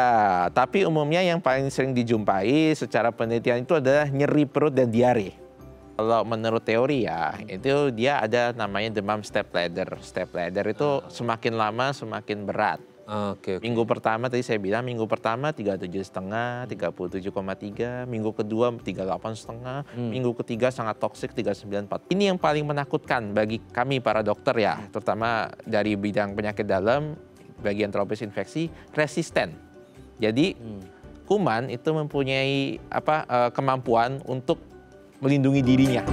Ya, tapi umumnya yang paling sering dijumpai secara penelitian itu adalah nyeri perut dan diare. Kalau menurut teori ya, itu dia ada namanya demam step ladder. Step ladder itu semakin lama semakin berat. Oke. Minggu pertama tadi saya bilang, minggu pertama 37,5, 37,3, minggu kedua 38,5, minggu ketiga sangat toksik 39,4. Ini yang paling menakutkan bagi kami para dokter ya, terutama dari bidang penyakit dalam, bagian tropis infeksi, resisten. Jadi kuman itu mempunyai kemampuan untuk melindungi dirinya.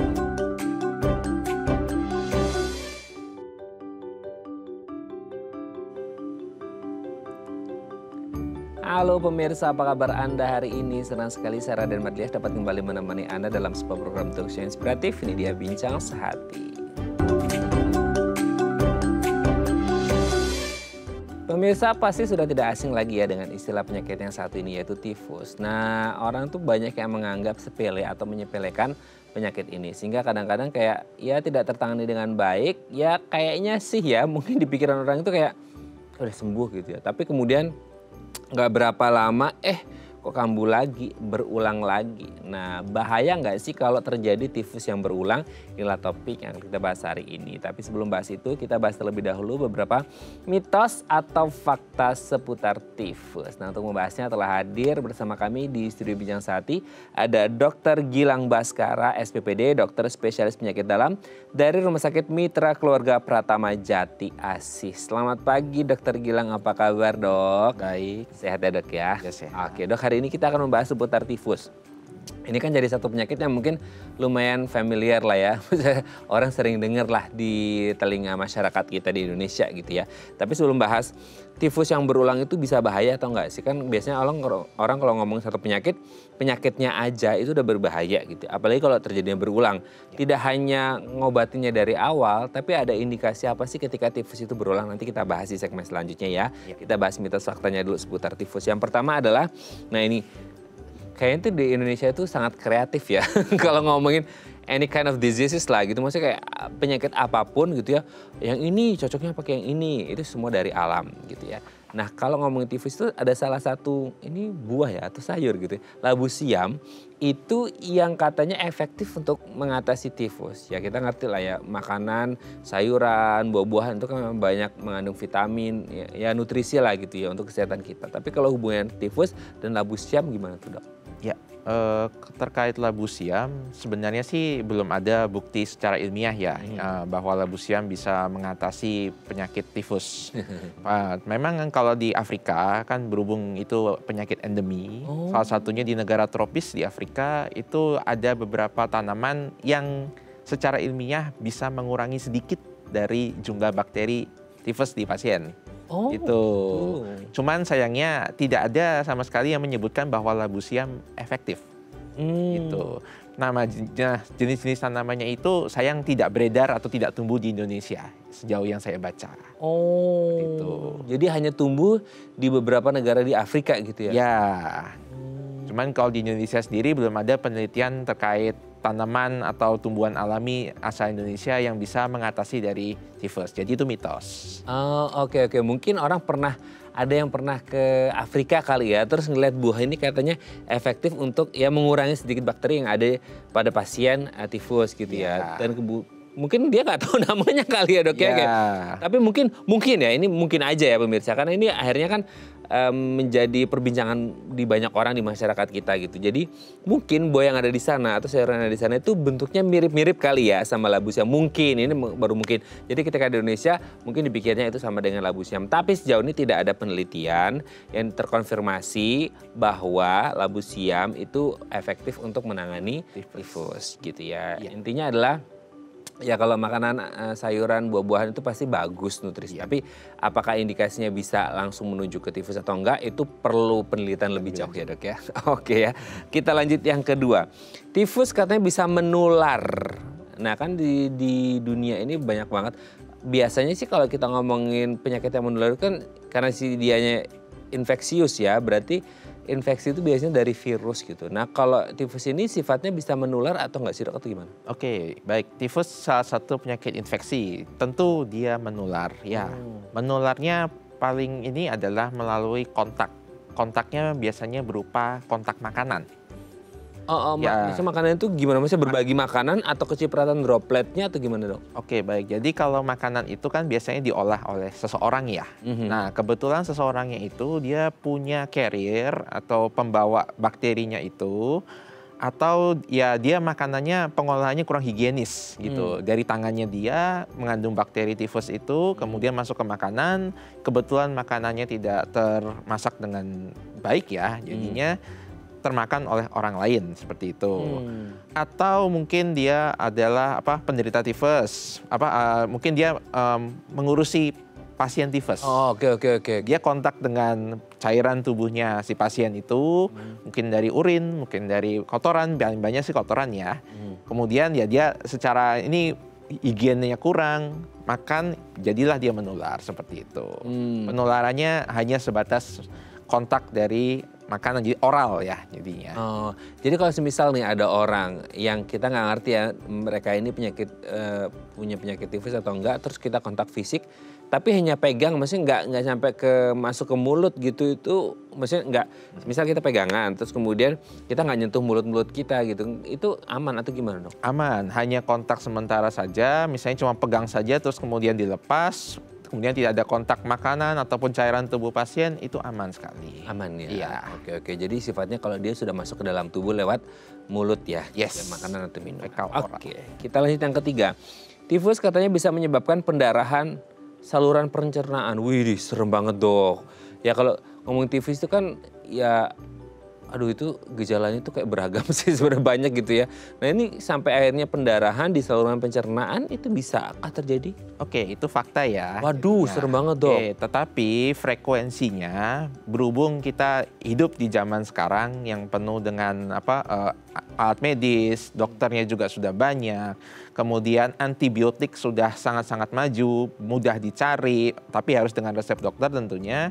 Halo pemirsa, apa kabar Anda hari ini? Senang sekali saya Raden Madliah dapat kembali menemani Anda dalam sebuah program talkshow inspiratif. Ini dia Bincang Sehati. Pemirsa pasti sudah tidak asing lagi ya dengan istilah penyakit yang satu ini, yaitu tifus. Nah, orang tuh banyak yang menganggap sepele atau menyepelekan penyakit ini. Sehingga kadang-kadang kayak ya tidak tertangani dengan baik. Ya kayaknya sih ya, mungkin di pikiran orang itu kayak udah sembuh gitu ya. Tapi kemudian nggak berapa lama kok kambuh lagi, berulang lagi. Nah, bahaya nggak sih kalau terjadi tifus yang berulang? Inilah topik yang kita bahas hari ini. Tapi sebelum bahas itu, kita bahas terlebih dahulu beberapa mitos atau fakta seputar tifus. Nah, untuk membahasnya telah hadir bersama kami di studio Bincang Sehati ada Dr. Gilang Baskara, SPPD, dokter spesialis penyakit dalam dari Rumah Sakit Mitra Keluarga Pratama Jati Asih. Selamat pagi Dr. Gilang, apa kabar dok? Baik. Sehat ya dok ya? Ya, sehat. Oke dok, hari ini kita akan membahas seputar tifus. Ini kan jadi satu penyakit yang mungkin lumayan familiar lah ya. Orang sering dengar lah di telinga masyarakat kita di Indonesia gitu ya. Tapi sebelum bahas tifus yang berulang itu bisa bahaya atau enggak sih? Kan biasanya orang kalau ngomong satu penyakit, penyakitnya aja itu udah berbahaya gitu. Apalagi kalau terjadinya berulang. Tidak hanya ngobatinya dari awal, tapi ada indikasi apa sih ketika tifus itu berulang. Nanti kita bahas di segmen selanjutnya ya. Kita bahas mitos faktanya dulu seputar tifus. Yang pertama adalah, nah ini kayaknya tuh di Indonesia itu sangat kreatif ya. Kalau ngomongin any kind of diseases lah gitu. Maksudnya kayak penyakit apapun gitu ya. Yang ini cocoknya pakai yang ini. Itu semua dari alam gitu ya. Nah kalau ngomongin tifus itu ada salah satu, ini buah ya atau sayur gitu ya. Labu siam itu yang katanya efektif untuk mengatasi tifus. Ya kita ngerti lah ya, makanan, sayuran, buah-buahan itu kan banyak mengandung vitamin, ya nutrisi lah gitu ya untuk kesehatan kita. Tapi kalau hubungan tifus dan labu siam gimana tuh dok? Ya, terkait labu siam sebenarnya sih belum ada bukti secara ilmiah ya bahwa labu siam bisa mengatasi penyakit tifus. Memang kalau di Afrika kan berhubung itu penyakit endemi, salah satunya di negara tropis di Afrika itu ada beberapa tanaman yang secara ilmiah bisa mengurangi sedikit dari jumlah bakteri tifus di pasien. Itu. Cuman sayangnya tidak ada sama sekali yang menyebutkan bahwa labu siam efektif. Itu. Nama jenis-jenis tanamannya itu sayang tidak beredar atau tidak tumbuh di Indonesia sejauh yang saya baca. Itu. Jadi hanya tumbuh di beberapa negara di Afrika gitu ya? Ya. Cuman kalau di Indonesia sendiri belum ada penelitian terkait tanaman atau tumbuhan alami asal Indonesia yang bisa mengatasi dari tifus. Jadi itu mitos. Oke. Mungkin orang ada yang pernah ke Afrika kali ya, terus ngeliat buah ini katanya efektif untuk ya mengurangi sedikit bakteri yang ada pada pasien tifus gitu ya. Dan mungkin dia nggak tahu namanya kali ya dok ya. Tapi mungkin ya, ini mungkin aja ya pemirsa, karena ini akhirnya kan menjadi perbincangan di banyak orang di masyarakat kita gitu. Jadi mungkin buah yang ada di sana atau sayuran yang ada di sana itu bentuknya mirip-mirip kali ya sama labu siam. Mungkin, ini baru mungkin. Jadi ketika di Indonesia mungkin dipikirnya itu sama dengan labu siam. Tapi sejauh ini tidak ada penelitian yang terkonfirmasi bahwa labu siam itu efektif untuk menangani tifus gitu ya. Intinya adalah ya kalau makanan sayuran, buah-buahan itu pasti bagus nutrisi. Tapi apakah indikasinya bisa langsung menuju ke tifus atau enggak, itu perlu penelitian lebih jauh ya dok ya. Oke ya, kita lanjut yang kedua. Tifus katanya bisa menular. Nah kan di dunia ini banyak banget. Biasanya sih kalau kita ngomongin penyakit yang menular kan karena si dianya infeksius ya, berarti infeksi itu biasanya dari virus gitu. Nah kalau tifus ini sifatnya bisa menular atau nggak sih dok, atau gimana? Oke, baik. Tifus salah satu penyakit infeksi. Tentu dia menular. Ya, menularnya paling ini adalah melalui kontak kontaknya biasanya berupa kontak makanan. Maksudnya makanan itu gimana? Maksudnya berbagi makanan atau kecipratan dropletnya atau gimana, Dok? Oke, baik. Jadi kalau makanan itu kan biasanya diolah oleh seseorang ya. Nah, kebetulan seseorangnya itu dia punya carrier atau pembawa bakterinya itu, atau ya dia makanannya pengolahannya kurang higienis gitu. Dari tangannya dia mengandung bakteri tifus itu, kemudian masuk ke makanan, kebetulan makanannya tidak termasak dengan baik ya, jadinya termakan oleh orang lain seperti itu. Atau mungkin dia adalah penderita tifus, mungkin dia mengurusi pasien tifus. Oke. Dia kontak dengan cairan tubuhnya si pasien itu, mungkin dari urin, mungkin dari kotoran, banyak sih kotoran ya. Kemudian ya dia secara ini higiennya kurang, makan jadilah dia menular seperti itu. Penularannya hanya sebatas kontak dari makanan, jadi oral ya jadinya. Jadi kalau semisal nih ada orang yang kita nggak ngerti ya mereka ini punya penyakit tifus atau enggak, terus kita kontak fisik, tapi hanya pegang, maksudnya nggak sampai masuk ke mulut gitu, itu maksudnya nggak. Misal kita pegangan, terus kemudian kita nggak nyentuh mulut kita gitu, itu aman atau gimana, Dok? Aman, hanya kontak sementara saja, misalnya cuma pegang saja terus kemudian dilepas. Kemudian tidak ada kontak makanan ataupun cairan tubuh pasien, itu aman sekali. Aman ya? Iya. Oke. Jadi sifatnya kalau dia sudah masuk ke dalam tubuh lewat mulut ya? Yes. Makanan atau minum. Oke. Kita lanjut yang ketiga. Tifus katanya bisa menyebabkan pendarahan saluran pencernaan. Wih, serem banget, Dok. Ya kalau ngomong tifus itu kan ya, aduh itu gejalanya tuh kayak beragam sih, sebenarnya banyak gitu ya. Nah ini sampai akhirnya pendarahan di saluran pencernaan itu bisakah terjadi? Oke, itu fakta ya. Waduh, serem banget, Dok. Tetapi frekuensinya berhubung kita hidup di zaman sekarang yang penuh dengan alat medis, dokternya juga sudah banyak. Kemudian antibiotik sudah sangat-sangat maju, mudah dicari, tapi harus dengan resep dokter tentunya.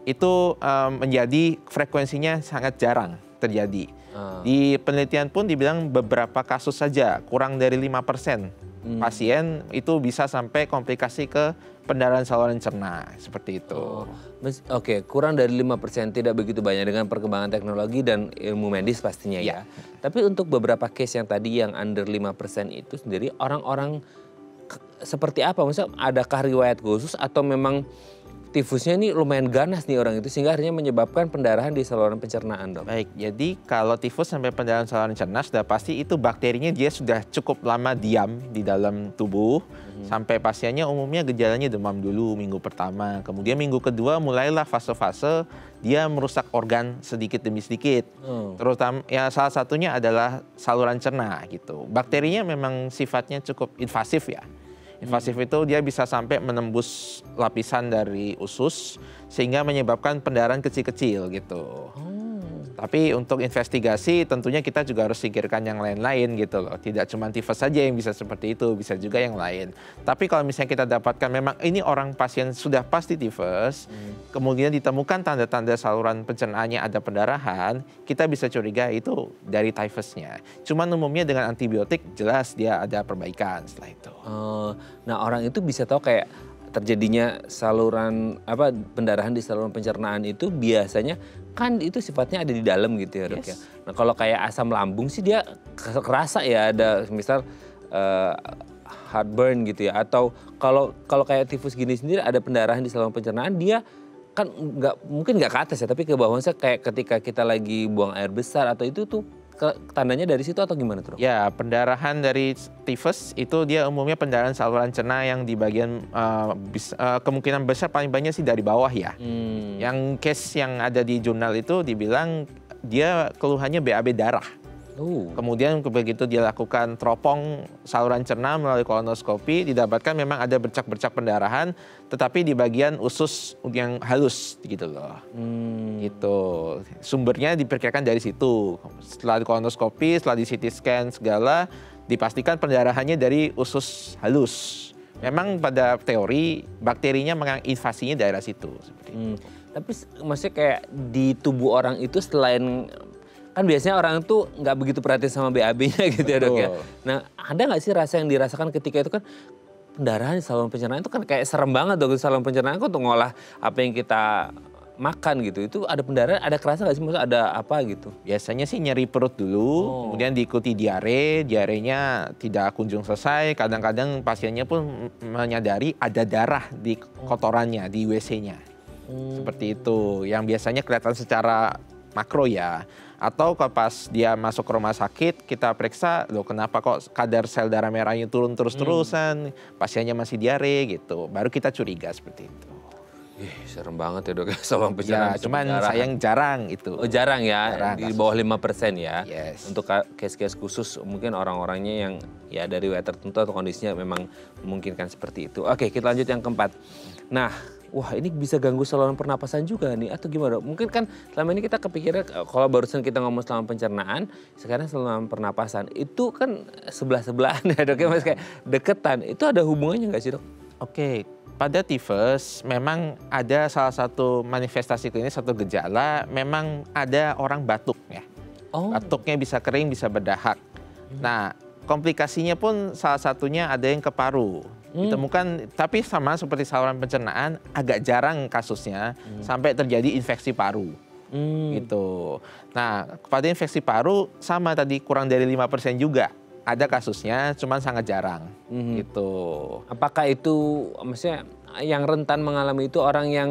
Itu menjadi frekuensinya sangat jarang terjadi. Di penelitian pun dibilang beberapa kasus saja, kurang dari 5% pasien itu bisa sampai komplikasi ke pendarahan saluran cerna, seperti itu. Oke, kurang dari 5%, tidak begitu banyak dengan perkembangan teknologi dan ilmu medis pastinya ya. Tapi untuk beberapa case yang tadi yang under 5% itu sendiri, orang-orang seperti apa? Maksudnya adakah riwayat khusus atau memang tifusnya ini lumayan ganas nih orang itu sehingga akhirnya menyebabkan pendarahan di saluran pencernaan, Dok? Baik, jadi kalau tifus sampai pendarahan saluran cerna sudah pasti itu bakterinya dia sudah cukup lama diam di dalam tubuh. Sampai pasiennya umumnya gejalanya demam dulu minggu pertama. Kemudian minggu kedua mulailah fase-fase dia merusak organ sedikit demi sedikit. Terutama ya salah satunya adalah saluran cerna gitu. Bakterinya memang sifatnya cukup invasif ya. Invasif itu dia bisa sampai menembus lapisan dari usus sehingga menyebabkan pendarahan kecil-kecil gitu. Tapi untuk investigasi tentunya kita juga harus singkirkan yang lain-lain gitu loh. Tidak cuma tifus saja yang bisa seperti itu, bisa juga yang lain. Tapi kalau misalnya kita dapatkan memang ini orang pasien sudah pasti tifus, kemudian ditemukan tanda-tanda saluran pencernaannya ada pendarahan, kita bisa curiga itu dari tifusnya. Cuman umumnya dengan antibiotik jelas dia ada perbaikan setelah itu. Nah orang itu bisa tahu kayak terjadinya pendarahan di saluran pencernaan itu biasanya kan itu sifatnya ada di dalam gitu ya, Dok ya. Nah kalau kayak asam lambung sih dia kerasa ya, ada misal heartburn gitu ya, atau kalau kayak tifus gini sendiri ada pendarahan di saluran pencernaan, dia kan mungkin nggak ke atas ya, tapi ke bawahnya kayak ketika kita lagi buang air besar atau itu tuh tandanya dari situ atau gimana tuh? Ya, pendarahan dari tifus itu dia umumnya pendarahan saluran cerna yang di bagian kemungkinan besar paling banyak sih dari bawah ya. Yang case yang ada di jurnal itu dibilang dia keluhannya BAB darah. Kemudian begitu dia lakukan teropong saluran cerna melalui kolonoskopi, didapatkan memang ada bercak-bercak pendarahan, tetapi di bagian usus yang halus gitu loh. Gitu. Sumbernya diperkirakan dari situ. Setelah di kolonoskopi, setelah di CT scan segala, dipastikan pendarahannya dari usus halus. Memang pada teori bakterinya menginvasinya daerah situ. Tapi maksudnya kayak di tubuh orang itu selain kan biasanya orang itu nggak begitu perhatian sama BAB-nya gitu ya, Dok ya. Nah ada nggak sih rasa yang dirasakan ketika itu kan pendarahan di saluran pencernaan itu kan kayak serem banget, Dok, di saluran pencernaan kan untuk ngolah apa yang kita makan gitu, itu ada pendarahan, ada kerasa nggak sih, maksudnya ada apa gitu? Biasanya sih nyeri perut dulu, kemudian diikuti diare, diarenya tidak kunjung selesai. Kadang-kadang pasiennya pun menyadari ada darah di kotorannya, di WC-nya. Seperti itu, yang biasanya kelihatan secara makro ya. Atau kalau pas dia masuk ke rumah sakit, kita periksa, loh kenapa kok kadar sel darah merahnya turun terus-terusan, pasiennya masih diare gitu. Baru kita curiga seperti itu. Ih, serem banget ya dok, saluran pencernaan. Ya, cuman sayang jarang itu. Oh jarang ya, Jarang di bawah 5% ya. Yes. Untuk case-case khusus mungkin orang-orangnya yang ya dari riwayat tertentu atau kondisinya memang memungkinkan seperti itu. Oke, kita lanjut yang keempat. Nah, wah ini bisa ganggu saluran pernapasan juga nih atau gimana? Mungkin kan selama ini kita kepikirnya kalau barusan kita ngomong saluran pencernaan, sekarang saluran pernapasan itu kan sebelah-sebelahan ya dok ya, mas kayak deketan. Itu ada hubungannya nggak sih dok? Oke, pada tifus memang ada salah satu manifestasi klinis atau gejala, memang ada orang batuk ya. Batuknya bisa kering, bisa berdahak. Nah, komplikasinya pun salah satunya ada yang ke paru. Ditemukan, tapi sama seperti saluran pencernaan, agak jarang kasusnya sampai terjadi infeksi paru. Gitu. Nah, pada infeksi paru sama tadi kurang dari 5% juga. Ada kasusnya, cuman sangat jarang. Gitu. Apakah itu maksudnya yang rentan mengalami itu orang yang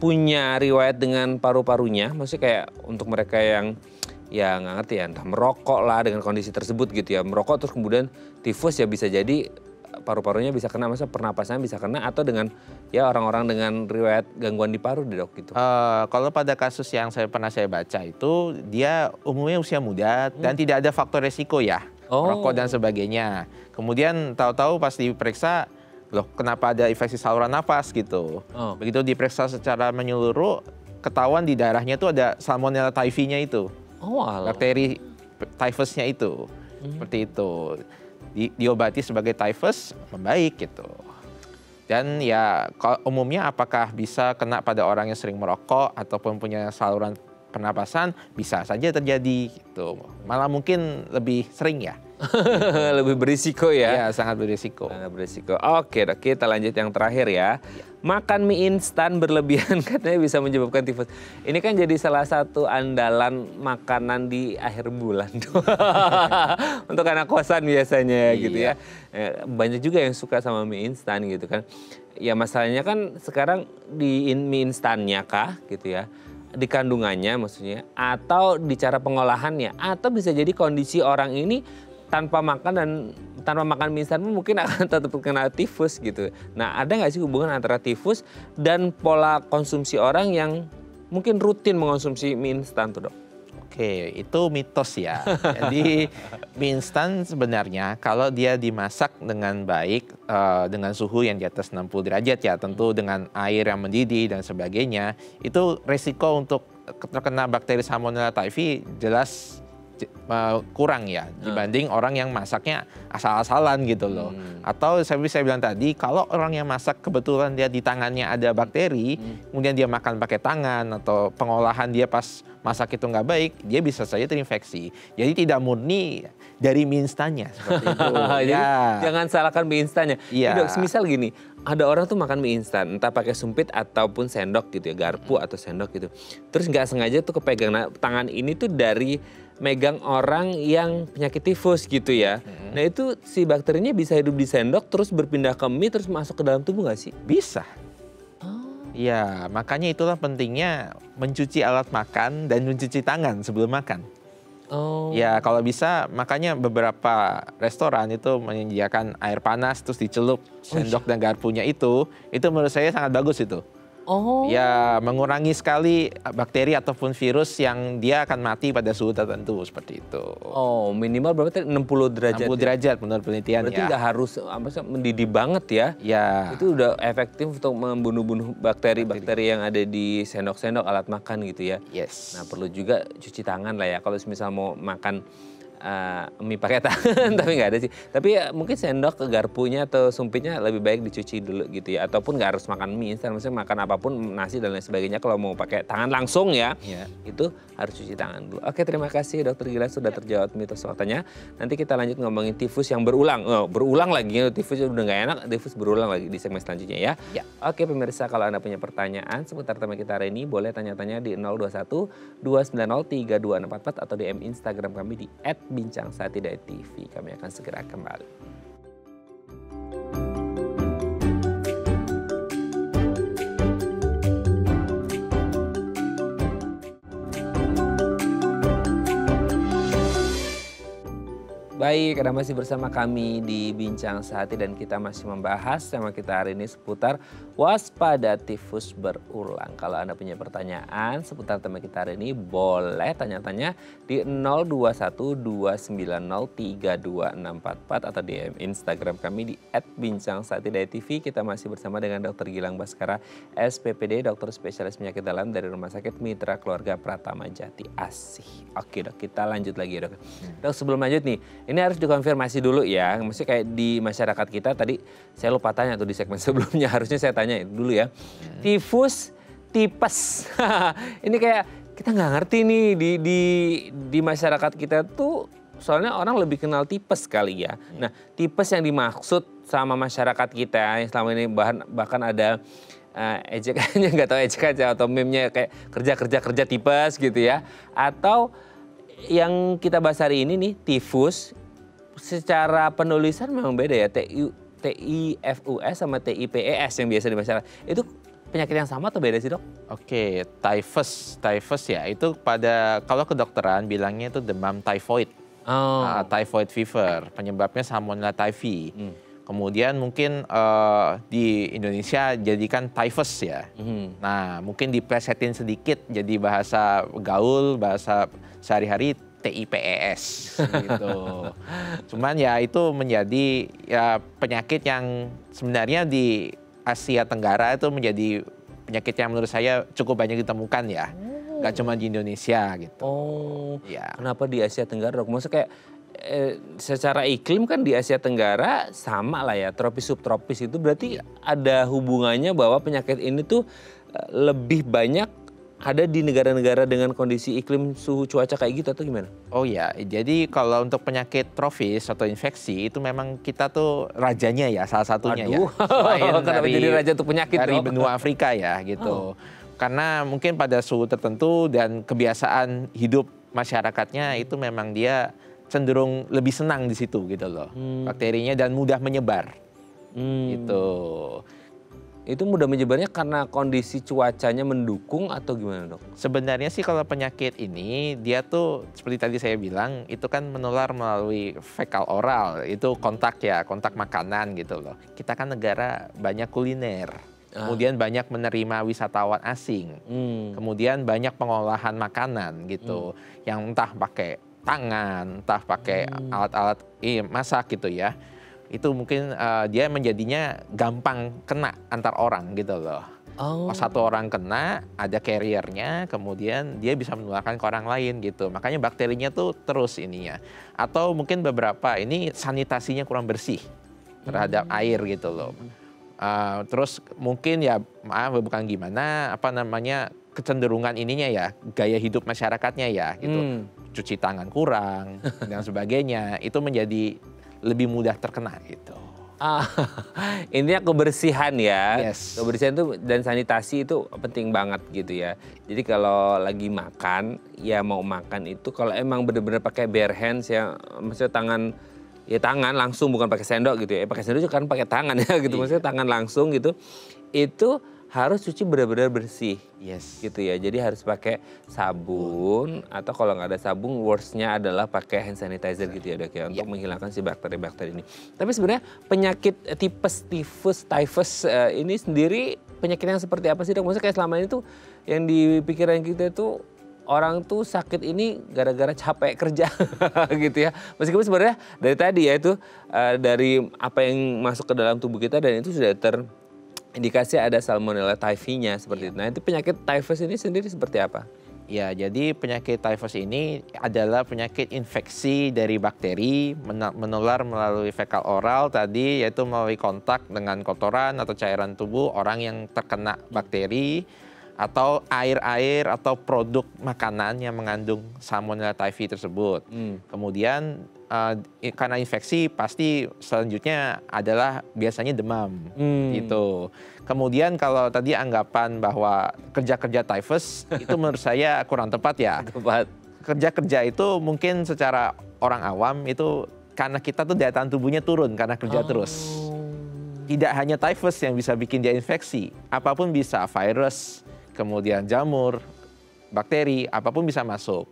punya riwayat dengan paru-parunya? Maksudnya kayak untuk mereka yang ya nggak ngerti ya, entah merokok lah dengan kondisi tersebut gitu ya. Merokok terus kemudian tifus ya bisa jadi paru-parunya bisa kena, maksudnya pernapasannya bisa kena, atau dengan ya orang-orang dengan riwayat gangguan di paru dok gitu. Kalau pada kasus yang pernah saya baca itu, dia umumnya usia muda dan tidak ada faktor resiko ya. Rokok dan sebagainya. Kemudian tahu-tahu pas diperiksa, loh kenapa ada infeksi saluran napas gitu. Begitu diperiksa secara menyeluruh, ketahuan di darahnya itu ada Salmonella typhi-nya itu. Bakteri typhusnya itu. Seperti itu. Diobati sebagai typhus, membaik gitu. Dan ya umumnya apakah bisa kena pada orang yang sering merokok ataupun punya saluran pernapasan, bisa saja terjadi gitu. Malah mungkin lebih sering ya. Lebih berisiko ya? Iya, sangat berisiko. Sangat berisiko. Oke, kita lanjut yang terakhir ya. Makan mie instan berlebihan katanya bisa menyebabkan tifus. Ini kan jadi salah satu andalan makanan di akhir bulan. Untuk anak kosan biasanya gitu ya. Banyak juga yang suka sama mie instan gitu kan. Ya masalahnya kan sekarang di mie instannya kah gitu ya. Di kandungannya maksudnya, atau di cara pengolahannya, atau bisa jadi kondisi orang ini tanpa makan mie instan mungkin akan tetap kena tifus gitu. Nah, ada nggak sih hubungan antara tifus dan pola konsumsi orang yang mungkin rutin mengonsumsi mie instan tuh dok? Oke, itu mitos ya. Jadi mie instan sebenarnya kalau dia dimasak dengan baik, dengan suhu yang di atas 60 derajat ya, tentu dengan air yang mendidih dan sebagainya, itu resiko untuk terkena bakteri Salmonella typhi jelas kurang ya dibanding orang yang masaknya asal-asalan gitu loh. Atau saya bilang tadi, kalau orang yang masak kebetulan dia di tangannya ada bakteri, kemudian dia makan pakai tangan atau pengolahan dia pas masak itu nggak baik, dia bisa saja terinfeksi. Jadi tidak murni dari mie instannya seperti itu. Ya. Jangan salahkan mie instannya. Ya. Dok, misal gini, ada orang tuh makan mie instan, entah pakai sumpit ataupun sendok gitu ya, garpu atau sendok gitu. Terus nggak sengaja tuh kepegang. Nah, tangan ini tuh dari megang orang yang penyakit tifus gitu ya. Nah itu si bakterinya bisa hidup di sendok terus berpindah ke mie terus masuk ke dalam tubuh nggak sih? Bisa. Ya, makanya itulah pentingnya mencuci alat makan dan mencuci tangan sebelum makan. Ya, kalau bisa makanya beberapa restoran itu menyediakan air panas terus dicelup sendok dan garpunya itu menurut saya sangat bagus itu. Ya, mengurangi sekali bakteri ataupun virus yang dia akan mati pada suhu tertentu seperti itu. Minimal berapa tadi? 60 derajat. 60 derajat menurut penelitian. Berarti nggak harus mendidih banget ya. Ya. Itu udah efektif untuk membunuh bakteri-bakteri yang ada di sendok-sendok alat makan gitu ya. Yes. Nah, perlu juga cuci tangan lah ya. Kalau misal mau makan mie pakai tangan, tapi nggak ada sih. Tapi ya, mungkin sendok, garpunya atau sumpitnya lebih baik dicuci dulu gitu ya. Ataupun nggak harus makan mie instan, maksudnya makan apapun, nasi dan lain sebagainya. Kalau mau pakai tangan langsung ya, itu harus cuci tangan dulu. Oke, terima kasih Dokter Gilang sudah terjawab mitos faktanya. Nanti kita lanjut ngomongin tifus yang berulang. Berulang lagi, tifus udah nggak enak, tifus berulang lagi di segmen selanjutnya ya. Oke pemirsa, kalau Anda punya pertanyaan seputar tema kita hari ini, boleh tanya-tanya di 021 290 3244 atau DM Instagram kami di @bincangsaati.tv. Kami akan segera kembali. Baik, Anda masih bersama kami di Bincang Sehati dan kita masih membahas tema kita hari ini seputar waspada tifus berulang. Kalau Anda punya pertanyaan seputar tema kita hari ini, boleh tanya-tanya di 02129032644 atau di Instagram kami di @bincangsaati.tv. Kita masih bersama dengan Dr. Gilang Baskara, SPPD, dokter spesialis penyakit dalam dari Rumah Sakit Mitra Keluarga Pratama Jati Asih. Oke dok, kita lanjut lagi dok. Dok, sebelum lanjut nih, ini harus dikonfirmasi dulu ya, maksudnya kayak di masyarakat kita tadi saya lupa tanya tuh di segmen sebelumnya, harusnya saya tanya dulu ya. Tifus, tipes, ini kayak kita nggak ngerti nih di masyarakat kita tuh, soalnya orang lebih kenal tipes kali ya. Nah, tipes yang dimaksud sama masyarakat kita yang selama ini bahkan ada ejekannya, nggak tahu ejekan atau meme-nya kayak kerja tipes gitu ya, atau yang kita bahas hari ini nih tifus, secara penulisan memang beda ya, TIFUS sama TIPES yang biasa di masyarakat. Itu penyakit yang sama atau beda sih dok? Oke, typhus ya itu kalau kedokteran bilangnya itu demam typhoid, typhoid fever, penyebabnya Salmonella typhi. Kemudian mungkin di Indonesia jadikan typhus ya. Nah mungkin diplesetin sedikit jadi bahasa gaul, bahasa sehari-hari TIPES gitu. Cuman ya itu menjadi ya penyakit yang sebenarnya di Asia Tenggara itu menjadi penyakit yang menurut saya cukup banyak ditemukan ya. Gak cuma di Indonesia gitu. Ya. Kenapa di Asia Tenggara dok? Maksudnya kayak secara iklim kan di Asia Tenggara sama lah ya, tropis subtropis itu berarti ada hubungannya bahwa penyakit ini tuh lebih banyak ada di negara-negara dengan kondisi iklim suhu cuaca kayak gitu atau gimana? Oh ya, jadi kalau untuk penyakit tropis atau infeksi itu memang kita tuh rajanya ya, salah satunya ya. Selain kenapa jadi raja untuk penyakit dari benua Afrika ya gitu. Karena mungkin pada suhu tertentu dan kebiasaan hidup masyarakatnya itu memang dia cenderung lebih senang di situ gitu loh. Bakterinya dan mudah menyebar. Gitu. Itu mudah menyebarnya karena kondisi cuacanya mendukung atau gimana dok? Sebenarnya sih kalau penyakit ini dia tuh seperti tadi saya bilang itu kan menular melalui fekal oral, itu kontak makanan gitu loh. Kita kan negara banyak kuliner, kemudian banyak menerima wisatawan asing, kemudian banyak pengolahan makanan gitu, yang entah pakai tangan, entah pakai alat-alat masak gitu ya. Itu mungkin dia menjadinya gampang kena antar orang gitu loh. Satu orang kena, ada carrier-nya, kemudian dia bisa menularkan ke orang lain gitu. Makanya bakterinya tuh terus ininya. Atau mungkin beberapa ini sanitasinya kurang bersih terhadap air gitu loh. Terus mungkin ya bukan gimana, kecenderungan ininya ya, gaya hidup masyarakatnya ya gitu. Cuci tangan kurang dan sebagainya, itu menjadi lebih mudah terkena gitu. Intinya kebersihan ya. Yes. Kebersihan itu dan sanitasi itu penting banget gitu ya. Jadi kalau lagi makan, ya mau makan itu kalau emang bener-bener pakai bare hands ya, maksudnya tangan langsung, bukan pakai sendok gitu ya. Pakai sendok juga kan pakai tangan ya gitu. Maksudnya tangan langsung gitu. Itu harus cuci benar-benar bersih. Yes. Gitu ya. Jadi harus pakai sabun atau kalau nggak ada sabun, worst-nya adalah pakai hand sanitizer gitu ya dok ya, untuk menghilangkan si bakteri-bakteri ini. Tapi sebenarnya penyakit tipes, tifus, typhus ini sendiri penyakit yang seperti apa sih dok? Maksudnya kayak selama ini tuh yang di pikiran kita tuh orang tuh sakit ini gara-gara capek kerja gitu ya. Meskipun sebenarnya dari tadi ya itu dari apa yang masuk ke dalam tubuh kita dan itu sudah indikasi ada Salmonella typhi-nya seperti itu. Nah itu penyakit typhus ini sendiri seperti apa? Ya, jadi penyakit typhus ini adalah penyakit infeksi dari bakteri menular melalui fekal oral tadi, yaitu melalui kontak dengan kotoran atau cairan tubuh orang yang terkena bakteri atau air-air atau produk makanan yang mengandung Salmonella typhi tersebut. Kemudian karena infeksi pasti selanjutnya adalah biasanya demam gitu. Kemudian kalau tadi anggapan bahwa kerja-kerja typhus itu menurut saya kurang tepat ya. Tepat. Kerja-kerja itu mungkin secara orang awam itu karena kita tuh daya tahan tubuhnya turun karena kerja terus. Tidak hanya typhus yang bisa bikin dia infeksi, apapun bisa, virus, kemudian jamur, bakteri, apapun bisa masuk.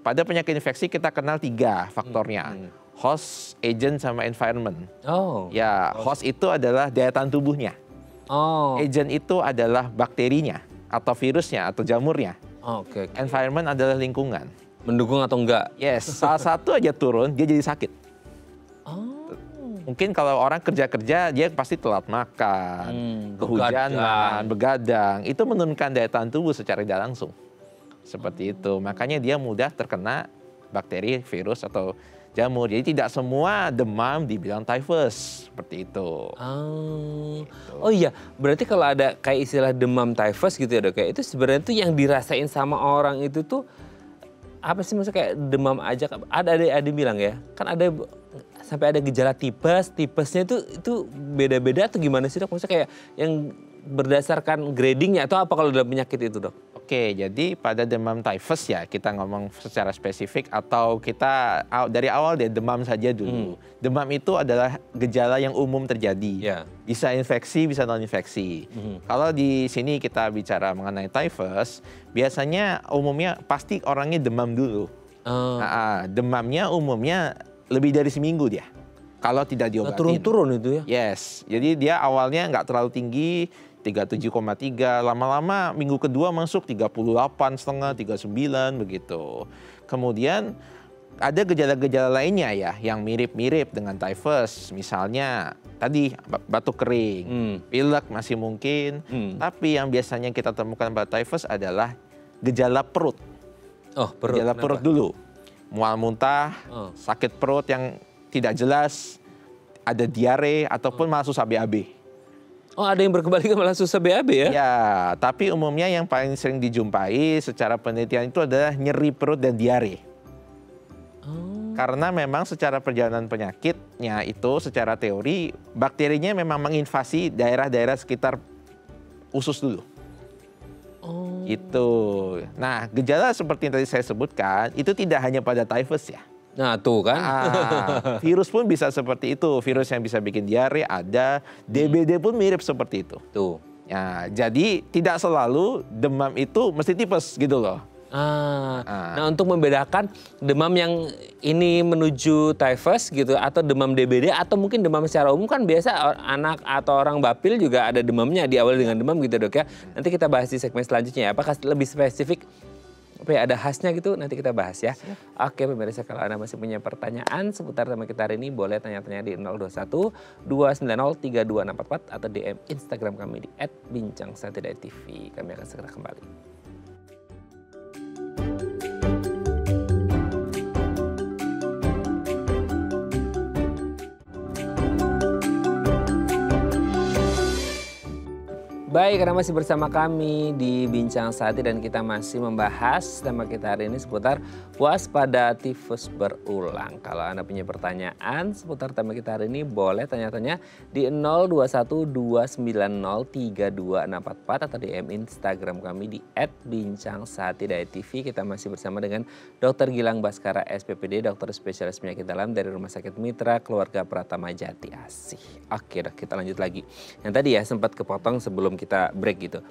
Pada penyakit infeksi kita kenal 3 faktornya. Host, agent, sama environment. Ya, host itu adalah daya tahan tubuhnya. Agent itu adalah bakterinya, atau virusnya, atau jamurnya. Environment adalah lingkungan. Mendukung atau enggak? Yes, salah satu aja turun, dia jadi sakit. Mungkin kalau orang kerja-kerja, dia pasti telat makan, kehujanan, begadang. Itu menurunkan daya tahan tubuh secara tidak langsung. Seperti itu. Makanya dia mudah terkena bakteri, virus, atau jamur. Jadi tidak semua demam dibilang typhus. Seperti itu. Oh iya, berarti kalau ada kayak istilah demam typhus gitu ya dok ya, itu sebenarnya tuh yang dirasain sama orang itu tuh apa sih, maksudnya kayak demam aja? Ada bilang ya, kan ada sampai ada gejala tipesnya itu beda-beda atau gimana sih dok? Maksudnya kayak yang berdasarkan gradingnya atau apa kalau dalam penyakit itu dok? Oke, jadi pada demam typhus ya kita ngomong secara spesifik atau kita dari awal deh demam saja dulu. Demam itu adalah gejala yang umum terjadi. Bisa infeksi, bisa non-infeksi. Kalau di sini kita bicara mengenai typhus, biasanya umumnya pasti orangnya demam dulu. Demamnya umumnya lebih dari seminggu dia. Kalau tidak diobatin. Turun-turun itu ya? Yes, jadi dia awalnya nggak terlalu tinggi, 37,3, lama-lama minggu kedua masuk 38,5, 39 begitu. Kemudian ada gejala-gejala lainnya ya yang mirip-mirip dengan typhus. Misalnya tadi batuk kering, pilek masih mungkin. Tapi yang biasanya kita temukan pada typhus adalah gejala perut. Perut. Gejala perut dulu. Mual muntah, sakit perut yang tidak jelas, ada diare ataupun malah susah BAB. Ada yang berkebalikan malah susah BAB ya? Ya, tapi umumnya yang paling sering dijumpai secara penelitian itu adalah nyeri perut dan diare. Karena memang secara perjalanan penyakitnya itu secara teori bakterinya memang menginvasi daerah-daerah sekitar usus dulu. Itu. Nah, gejala seperti yang tadi saya sebutkan itu tidak hanya pada typhus ya. Nah tuh kan. Virus pun bisa seperti itu. Virus yang bisa bikin diare ada. DBD pun mirip seperti itu. Ya, jadi tidak selalu demam itu mesti tipes gitu loh. Nah untuk membedakan demam yang ini menuju typhus gitu atau demam DBD atau mungkin demam secara umum kan biasa anak atau orang bapil juga ada demamnya diawali dengan demam gitu dok ya. Nanti kita bahas di segmen selanjutnya ya. Apakah lebih spesifik? Ada khasnya gitu, nanti kita bahas ya. Oke pemirsa, kalau Anda masih punya pertanyaan seputar tema kita hari ini, boleh tanya-tanya di 021 290 3244 atau DM Instagram kami di @bincangsantai.tv. Kami akan segera kembali. Baik, karena masih bersama kami di Bincang Sati dan kita masih membahas tema kita hari ini seputar waspada tifus berulang. Kalau Anda punya pertanyaan seputar tema kita hari ini, boleh tanya-tanya di 021 290 3244 atau DM Instagram kami di @bincangSati.tv. Kita masih bersama dengan Dr. Gilang Baskara SPPD, dokter spesialis penyakit dalam dari Rumah Sakit Mitra Keluarga Pratama Jati Asih. Oke dok, kita lanjut lagi. Yang tadi ya sempat kepotong sebelum kita break gitu.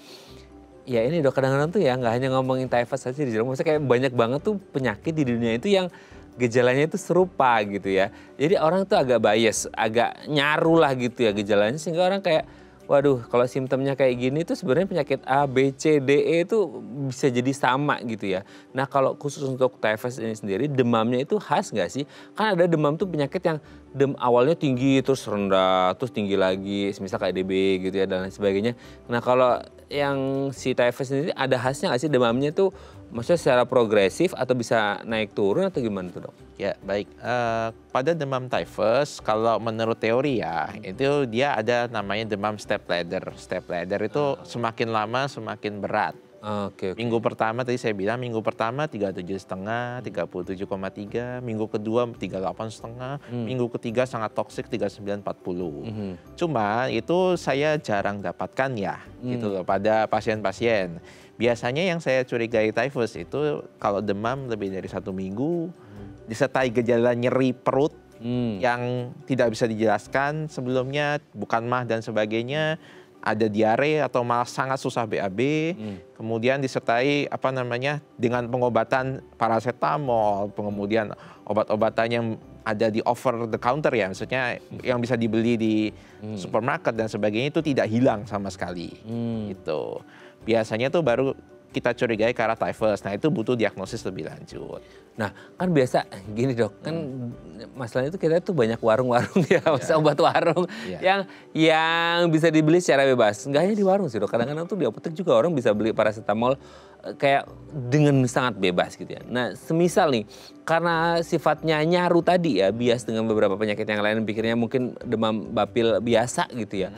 Ya ini dok, kadang-kadang tuh ya nggak hanya ngomongin typhus saja di dalam, maksudnya kayak banyak banget tuh penyakit di dunia itu yang gejalanya itu serupa gitu ya. Jadi orang tuh agak bias, agak nyaru lah gitu ya gejalanya, sehingga orang kayak waduh kalau simptomnya kayak gini tuh sebenarnya penyakit A, B, C, D, E itu bisa jadi sama gitu ya. Nah kalau khusus untuk typhus ini sendiri demamnya itu khas nggak sih? Kan ada demam tuh penyakit yang awalnya tinggi terus rendah terus tinggi lagi, misal kayak DB gitu ya dan lain sebagainya. Nah kalau yang si typhus ini ada khasnya nggak sih demamnya tuh maksudnya secara progresif atau bisa naik turun atau gimana tuh dok? Ya baik, pada demam typhus kalau menurut teori ya itu dia ada namanya demam step ladder. Step ladder itu semakin lama semakin berat. Oke. Minggu pertama tadi saya bilang minggu pertama 37,5, 37,3, minggu kedua 38,5, minggu ketiga sangat toksik 39, 40. Cuma itu saya jarang dapatkan ya gitu loh pada pasien-pasien. Biasanya yang saya curigai typhus itu kalau demam lebih dari 1 minggu, disertai gejala nyeri perut yang tidak bisa dijelaskan sebelumnya, bukan mah dan sebagainya, ada diare atau malah sangat susah BAB, kemudian disertai dengan pengobatan paracetamol, kemudian obat-obatan yang ada di over the counter ya, maksudnya yang bisa dibeli di supermarket dan sebagainya itu tidak hilang sama sekali. Gitu. Biasanya tuh baru kita curigai ke arah typhus. Nah itu butuh diagnosis lebih lanjut. Nah kan biasa gini dok, kan masalahnya itu kita tuh banyak warung-warung ya, obat warung yang bisa dibeli secara bebas. Nggak hanya di warung sih dok, kadang-kadang tuh di apotek juga orang bisa beli paracetamol kayak dengan sangat bebas gitu ya. Nah semisal nih, karena sifatnya nyaru tadi ya, bias dengan beberapa penyakit yang lain, pikirnya mungkin demam bapil biasa gitu ya.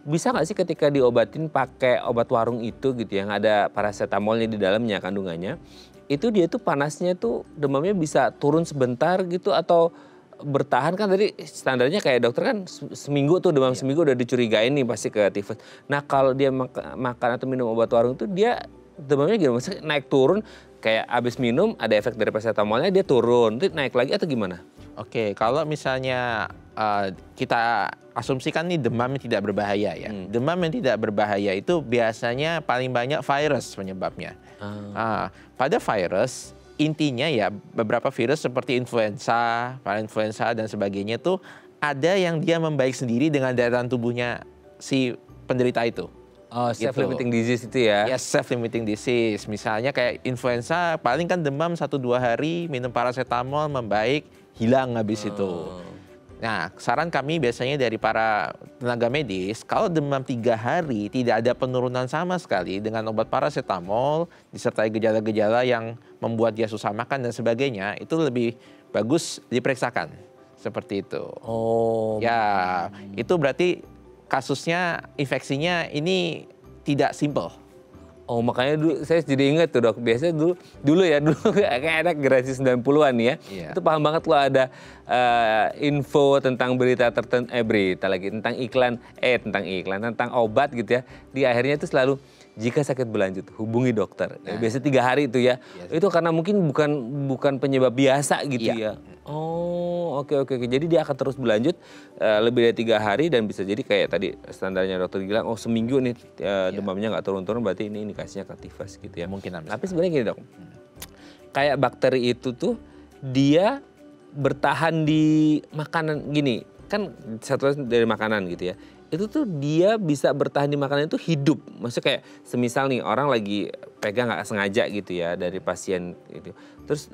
Bisa nggak sih ketika diobatin pakai obat warung itu gitu yang ada paracetamolnya di dalamnya kandungannya, itu dia tuh panasnya tuh demamnya bisa turun sebentar gitu atau bertahan? Kan tadi standarnya kayak dokter kan seminggu tuh demam seminggu udah dicurigain nih pasti ke typhus. Nah kalau dia makan atau minum obat warung itu dia demamnya gimana? Maksudnya naik turun kayak abis minum ada efek dari paracetamolnya dia turun, itu naik lagi atau gimana? Oke, kalau misalnya kita asumsikan nih demam yang tidak berbahaya ya. Demam yang tidak berbahaya itu biasanya paling banyak virus penyebabnya. Pada virus intinya ya beberapa virus seperti influenza, parainfluenza dan sebagainya tuh ada yang dia membaik sendiri dengan daya tahan tubuhnya si penderita itu. Oh, self-limiting disease itu ya? Yes, self-limiting disease. Misalnya kayak influenza, paling kan demam 1-2 hari, minum paracetamol, membaik, hilang habis itu. Nah, saran kami biasanya dari para tenaga medis, kalau demam 3 hari tidak ada penurunan sama sekali dengan obat paracetamol, disertai gejala-gejala yang membuat dia susah makan dan sebagainya, itu lebih bagus diperiksakan. Seperti itu. Oh. Ya, itu berarti kasusnya, infeksinya ini tidak simple. Oh makanya dulu saya jadi ingat tuh dok, biasanya dulu kayak ada generasi 90-an ya, itu paham banget loh ada info tentang tentang iklan tentang obat gitu ya, di akhirnya itu selalu jika sakit berlanjut hubungi dokter. Biasanya 3 hari itu ya, itu karena mungkin bukan penyebab biasa gitu ya. Oh oke. Jadi dia akan terus berlanjut lebih dari 3 hari dan bisa jadi kayak tadi standarnya dokter bilang, oh seminggu nih demamnya nggak turun-turun, berarti ini indikasinya ke typhus gitu ya. Mungkin. Tapi sebenarnya gini dok, kayak bakteri itu tuh dia bertahan di makanan gini, kan satu dari makanan gitu ya. Itu tuh dia bisa bertahan di makanan itu hidup. Maksudnya kayak semisal nih orang lagi pegang nggak sengaja gitu ya dari pasien gitu. Terus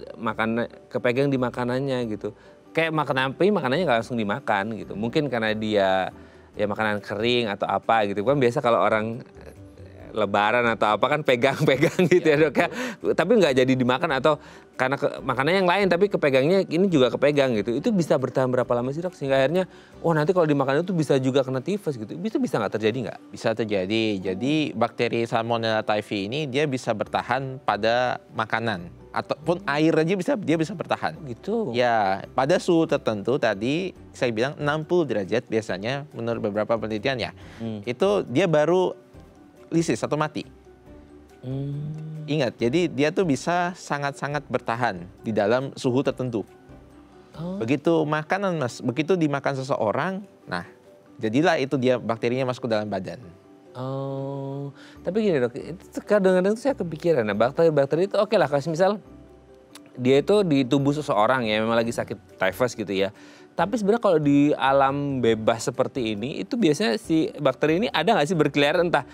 kepegang di makanannya gitu. Kayak makan apa, makanannya nggak langsung dimakan gitu. Mungkin karena dia ya makanan kering atau apa gitu. Kan biasa kalau orang lebaran atau apa kan pegang-pegang gitu ya dok ya. Tapi nggak jadi dimakan atau karena makanannya yang lain tapi kepegangnya ini juga kepegang gitu. Itu bisa bertahan berapa lama sih dok? Sehingga akhirnya nanti kalau dimakan itu bisa juga kena typhus gitu. Itu bisa nggak terjadi nggak? Bisa terjadi. Jadi bakteri Salmonella typhi ini dia bisa bertahan pada makanan. Ataupun air aja dia bisa bertahan. Gitu? Ya, pada suhu tertentu tadi saya bilang 60 derajat biasanya menurut beberapa penelitian ya. Itu dia baru lisis atau mati. Ingat, jadi dia tuh bisa sangat-sangat bertahan di dalam suhu tertentu. Begitu dimakan seseorang, nah jadilah itu dia bakterinya masuk ke dalam badan. Oh, tapi gini dok, itu kadang-kadang saya kepikiran, nah bakteri-bakteri itu oke lah, kalau misal dia itu di tubuh seseorang ya memang lagi sakit typhus gitu ya. Tapi sebenarnya kalau di alam bebas seperti ini, itu biasanya si bakteri ini ada nggak sih berkeliaran, entah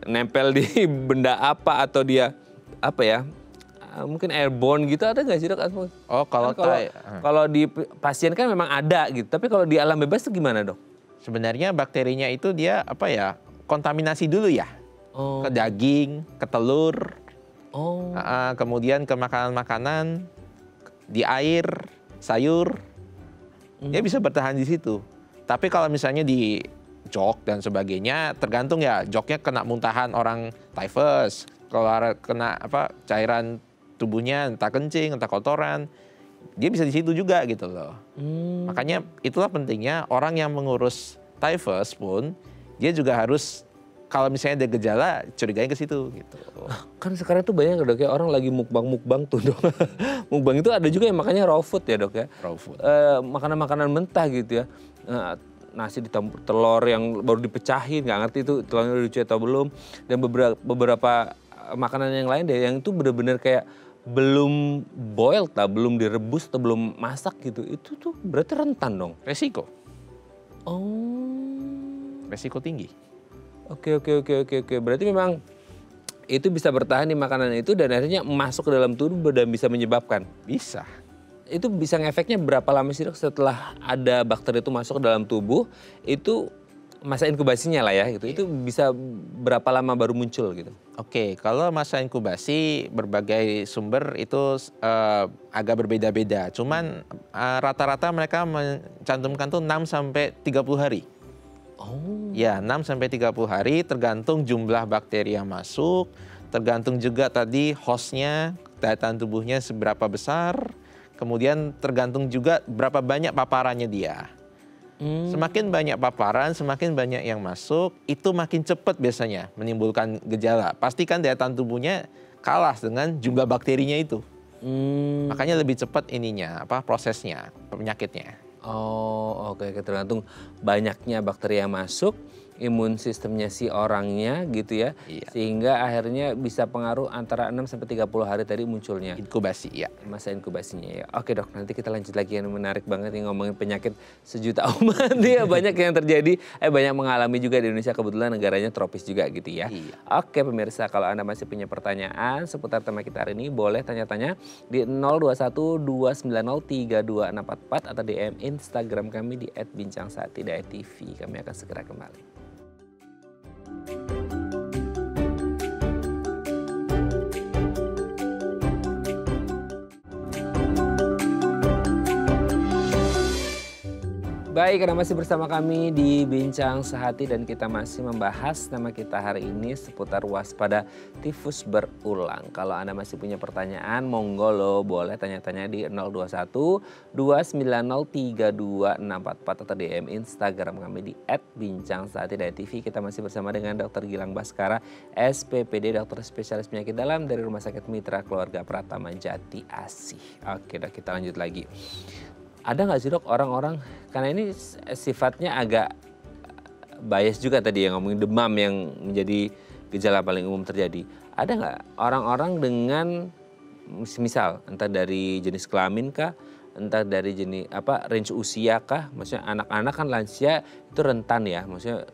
nempel di benda apa atau dia apa ya, mungkin airborne gitu, ada nggak sih dok? Oh kalau di pasien kan memang ada gitu, tapi kalau di alam bebas itu gimana dok? Sebenarnya bakterinya itu dia kontaminasi dulu ya, ke daging, ke telur, Oh. Kemudian ke makanan-makanan, di air, sayur, dia bisa bertahan di situ. Tapi kalau misalnya di jok dan sebagainya, tergantung ya, joknya kena muntahan orang typhus, kalau kena cairan tubuhnya entah kencing, entah kotoran, dia bisa di situ juga gitu loh. Makanya itulah pentingnya orang yang mengurus typhus pun dia juga harus, kalau misalnya ada gejala, curigain ke situ gitu. Kan sekarang tuh banyak dok ya, orang lagi mukbang tuh dok. Mukbang itu ada juga yang makannya raw food ya dok ya. Raw food. Makanan-makanan mentah gitu ya. Nasi ditampur telur yang baru dipecahin, nggak ngerti itu telurnya udah dicuci atau belum. Dan beberapa makanan yang lain deh, yang itu bener-bener kayak belum boiled lah, belum direbus atau belum masak gitu. Itu tuh berarti rentan dong. Resiko. Oh. Resiko tinggi. Oke. Berarti memang itu bisa bertahan di makanan itu dan akhirnya masuk ke dalam tubuh dan bisa menyebabkan. Bisa. Itu bisa ngefeknya berapa lama sih dok setelah ada bakteri itu masuk ke dalam tubuh? Itu masa inkubasinya lah ya gitu. Itu bisa berapa lama baru muncul gitu? Oke, kalau masa inkubasi berbagai sumber itu agak berbeda-beda. Cuman rata-rata mereka mencantumkan tuh 6 sampai 30 hari. Oh. Ya, 6 sampai 30 hari tergantung jumlah bakteri yang masuk, tergantung juga tadi hostnya, daya tahan tubuhnya seberapa besar, kemudian tergantung juga berapa banyak paparannya dia. Semakin banyak paparan, semakin banyak yang masuk, itu makin cepat biasanya menimbulkan gejala. Pastikan daya tahan tubuhnya kalah dengan jumlah bakterinya itu. Makanya lebih cepat prosesnya, penyakitnya. Oh, oke. Tergantung banyaknya bakteri yang masuk, imun sistemnya si orangnya gitu ya. Iya. Sehingga akhirnya bisa pengaruh antara 6 sampai 30 hari tadi munculnya. Inkubasi, ya. Masa inkubasinya ya. Oke dok, nanti kita lanjut lagi, yang menarik banget nih ngomongin penyakit sejuta umat ya. Banyak yang terjadi, banyak mengalami juga di Indonesia, kebetulan negaranya tropis juga gitu ya. Iya. Oke pemirsa, kalau Anda masih punya pertanyaan seputar tema kita hari ini, boleh tanya-tanya di 021 290 32644 atau DM Instagram kami di @bincangsaat.tv. Kami akan segera kembali. Baik, Anda masih bersama kami di Bincang Sehati dan kita masih membahas tema kita hari ini seputar waspada tifus berulang. Kalau Anda masih punya pertanyaan, monggo lo boleh tanya-tanya di 021 290 32644 atau DM Instagram kami di @bincangsaati.tv. Kita masih bersama dengan Dr. Gilang Baskara, SPPD, dokter spesialis penyakit dalam dari Rumah Sakit Mitra Keluarga Pratama Jati Asih. Oke dok, kita lanjut lagi. Ada nggak sih dok orang-orang, karena ini sifatnya agak bias juga tadi yang ngomongin demam yang menjadi gejala paling umum terjadi. Ada nggak orang-orang dengan misal entah dari jenis kelamin kah, entah dari jenis range usia kah, maksudnya anak-anak kan lansia itu rentan ya, maksudnya